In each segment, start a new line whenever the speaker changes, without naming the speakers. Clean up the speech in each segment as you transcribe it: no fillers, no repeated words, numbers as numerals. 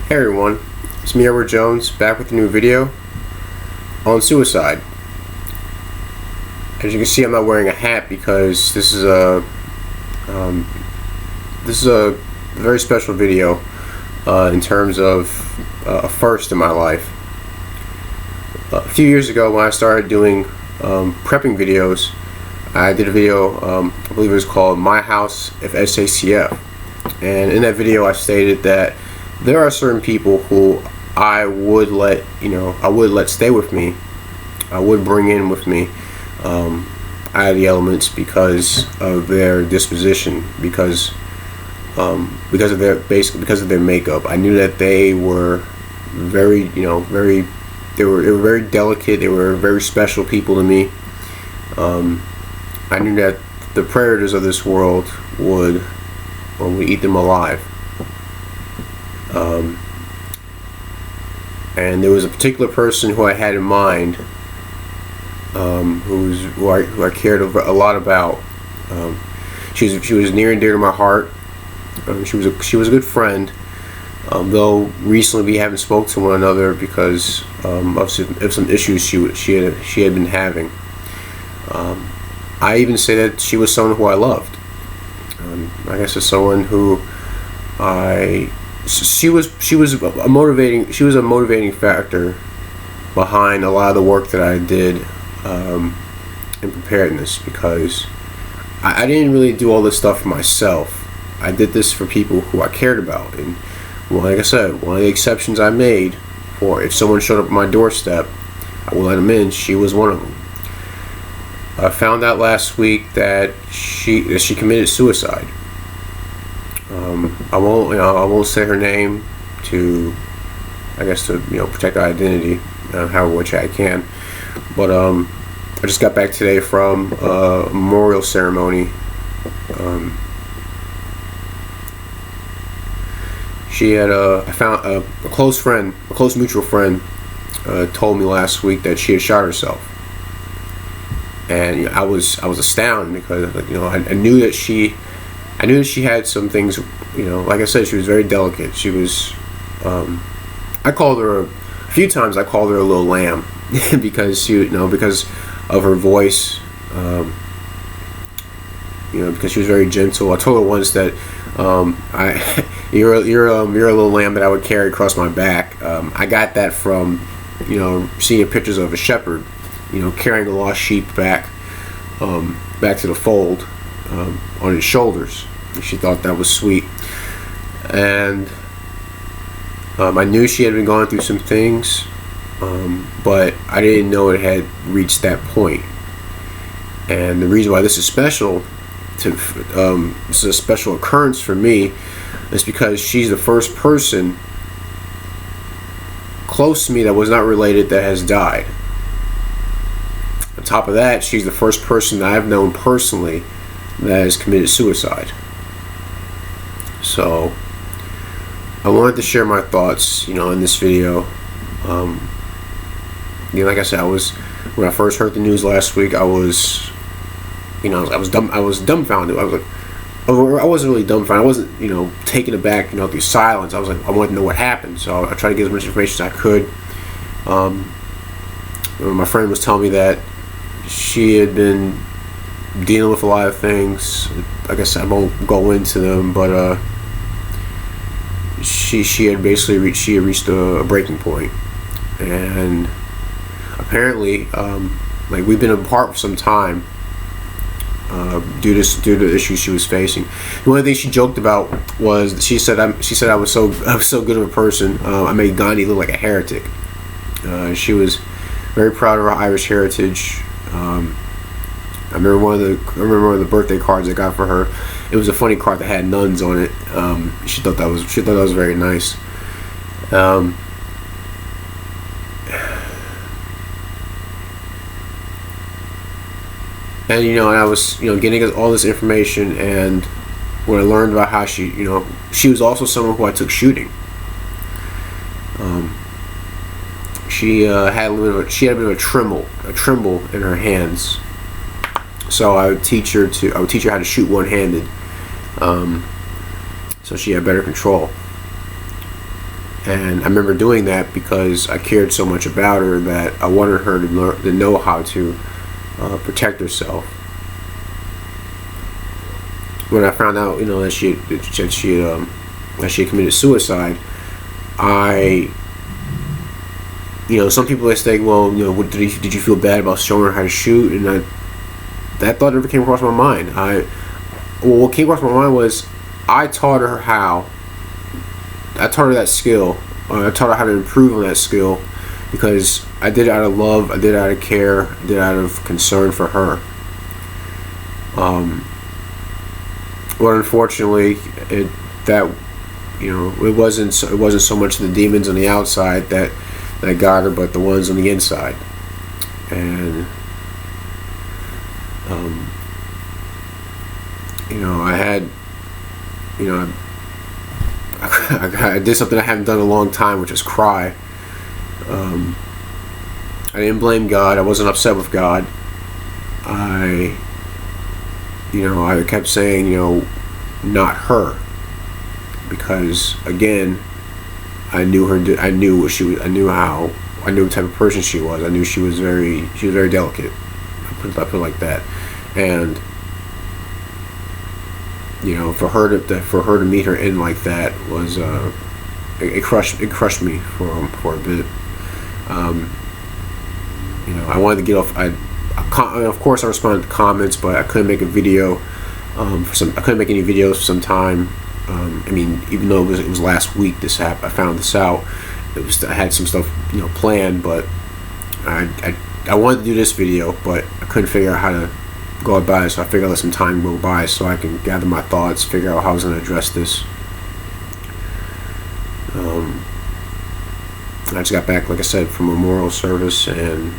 Hey everyone, it's me, Edward Jones, back with a new video on suicide. As you can see, I'm not wearing a hat because this is a very special video in terms of a first in my life. A few years ago, when I started doing prepping videos, I did a video, I believe it was called "My House If SACF," and in that video, I stated that there are certain people who I would let stay with me. I would bring in with me out of the elements because of their disposition, because of their makeup. I knew that they were very very delicate. They were very special people to me. I knew that the predators of this world would eat them alive. And there was a particular person who I had in mind, who I cared a lot about. She was near and dear to my heart. She was a good friend, though recently we haven't spoke to one another because of some issues she had been having. I even say that she was someone who I loved. I guess it's someone who she was a motivating factor behind a lot of the work that I did in preparedness, because I didn't really do all this stuff for myself. I did this for people who I cared about, and like I said, one of the exceptions I made for if someone showed up at my doorstep, I would let them in. She was one of them. I found out last week that she committed suicide. I won't say her name to protect her identity, however much I can. But I just got back today from a memorial ceremony. She had I found a close mutual friend told me last week that she had shot herself. And I was astounded because I knew that she had some things. Like I said, she was very delicate. She was. I called her a few times. I called her a little lamb because because of her voice. Because she was very gentle. I told her once that you're a little lamb that I would carry across my back. I got that from seeing pictures of a shepherd, carrying a lost sheep back to the fold on his shoulders. She thought that was sweet, and I knew she had been going through some things, but I didn't know it had reached that point. And the reason why this is special, this is a special occurrence for me, is because she's the first person close to me that was not related that has died. On top of that, she's the first person that I've known personally that has committed suicide. So I wanted to share my thoughts, in this video. Like I said, when I first heard the news last week, I was dumbfounded. I wasn't really dumbfounded. I wasn't, taken aback, through silence. I was like, I wanted to know what happened, so I tried to get as much information as I could. My friend was telling me that she had been dealing with a lot of things. Like I said, I won't go into them, but she had basically reached a breaking point, and apparently, we've been apart for some time. Due to the issues she was facing. The one thing she joked about was she said I was so good of a person. I made Gandhi look like a heretic. She was very proud of her Irish heritage. I remember one of the birthday cards I got for her. It was a funny card that had nuns on it. She thought that was very nice. And I was getting all this information, and when I learned about how she was also someone who I took shooting. She had a bit of a tremble in her hands. So I would teach her how to shoot one-handed, so she had better control. And I remember doing that because I cared so much about her that I wanted her to learn, to know how to protect herself. When I found out, that she had committed suicide, some people they say, well, did you feel bad about showing her how to shoot? And that thought never came across my mind. What came across my mind was I taught her how. I taught her that skill. I taught her how to improve on that skill because I did it out of love. I did it out of care. I did it out of concern for her. But unfortunately, it wasn't so much the demons on the outside that got her, but the ones on the inside. And I did something I haven't done in a long time, which is cry. I didn't blame God. I wasn't upset with God. I kept saying, not her, because again, I knew her. I knew what she was. I knew what type of person she was. I knew she was very delicate. I put it like that, and for her to meet her end like that was it crushed me for a bit. I wanted to get off. Of course, I responded to comments, but I couldn't make a video. I couldn't make any videos for some time. Even though it was last week I found this out. I had some stuff planned, but I wanted to do this video, but I couldn't figure out how to go about it. So I figured I'd let some time go by so I can gather my thoughts, figure out how I was going to address this. I just got back, like I said, from a memorial service, and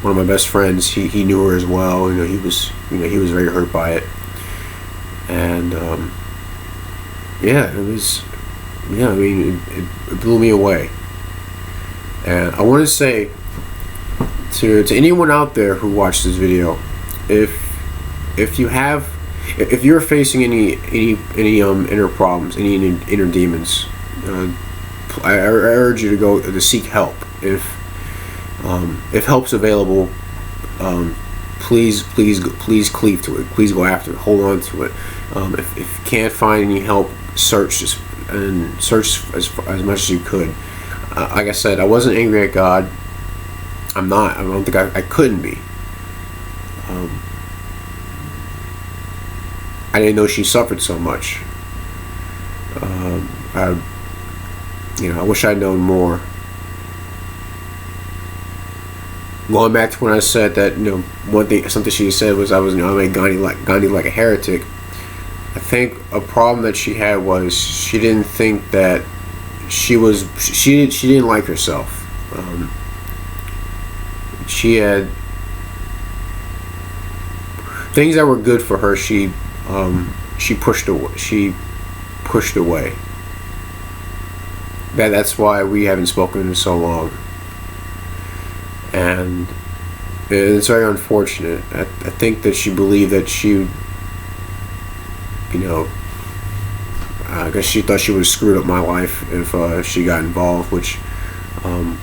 one of my best friends, he knew her as well. He was very hurt by it, and it blew me away. And I want to say to anyone out there who watched this video, if you're facing any inner problems, any inner demons, I urge you to seek help. If help's available, please cleave to it. Please go after it. Hold on to it. If you can't find any help, search as much as you could. Like I said, I wasn't angry at God. I'm not. I don't think I couldn't be. I didn't know she suffered so much. I wish I'd known more. Going back to when I said that, something she said was I made Gandhi like a heretic. I think a problem that she had was she didn't think that she didn't like herself. She had things that were good for her. She pushed away. That's why we haven't spoken in so long. And it's very unfortunate. I think that she believed that I guess she thought she would have screwed up my life if she got involved, which I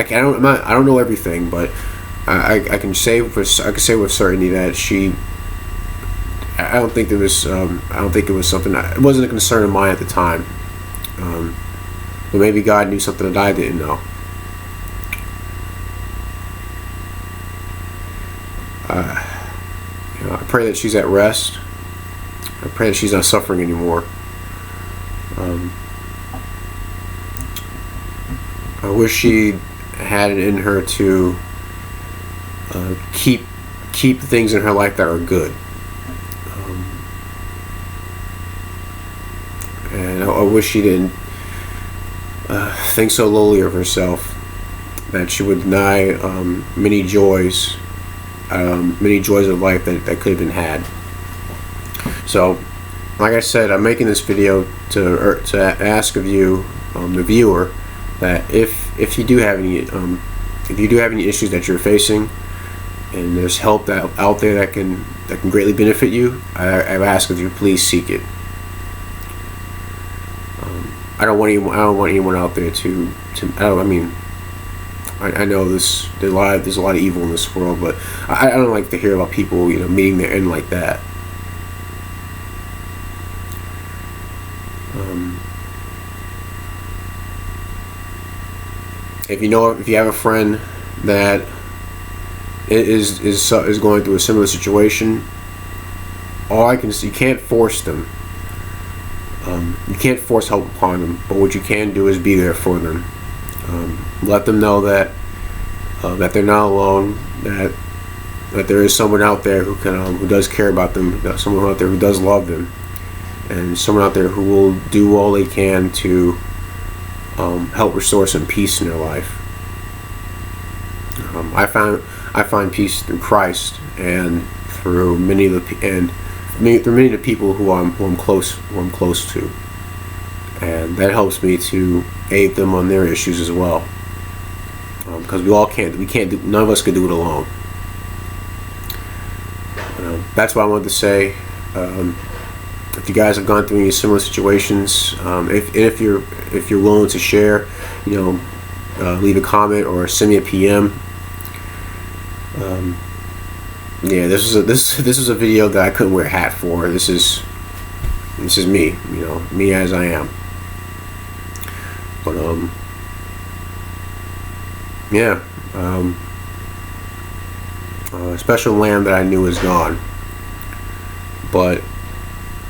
don't know everything, but I can say with certainty that I don't think it was something. It wasn't a concern of mine at the time. But maybe God knew something that I didn't know. I pray that she's at rest. I pray that she's not suffering anymore. I wish she had it in her to keep things in her life that are good. And I wish she didn't think so lowly of herself that she would deny many joys of life that could have been had. So, like I said, I'm making this video to ask of you, the viewer, that if you do have any issues that you're facing, and there's help out there that can greatly benefit you, I ask of you, please seek it. I don't want anyone out there to I mean, I know there's a lot of evil in this world, but I don't like to hear about people, meeting their end like that. If you have a friend that is going through a similar situation, all I can say, you can't force them. You can't force help upon them, but what you can do is be there for them. Let them know that they're not alone. That there is someone out there who does care about them. Someone out there who does love them, and someone out there who will do all they can to help restore some peace in their life. I find peace through Christ and through many of the people who I'm close to, and that helps me to aid them on their issues as well. Because none of us can do it alone. That's what I wanted to say. If you guys have gone through any similar situations, if you're willing to share, leave a comment or send me a PM. Yeah, this is a video that I couldn't wear a hat for. This is me, me as I am. But yeah, a special lamb that I knew is gone, but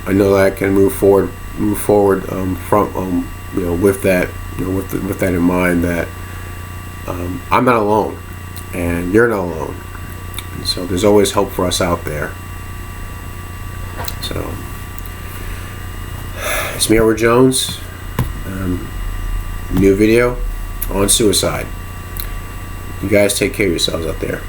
I know that I can move forward from with that with that in mind, that I'm not alone and you're not alone, and so there's always hope for us out there. So it's me, Edward Jones. New video on suicide. You guys take care of yourselves out there.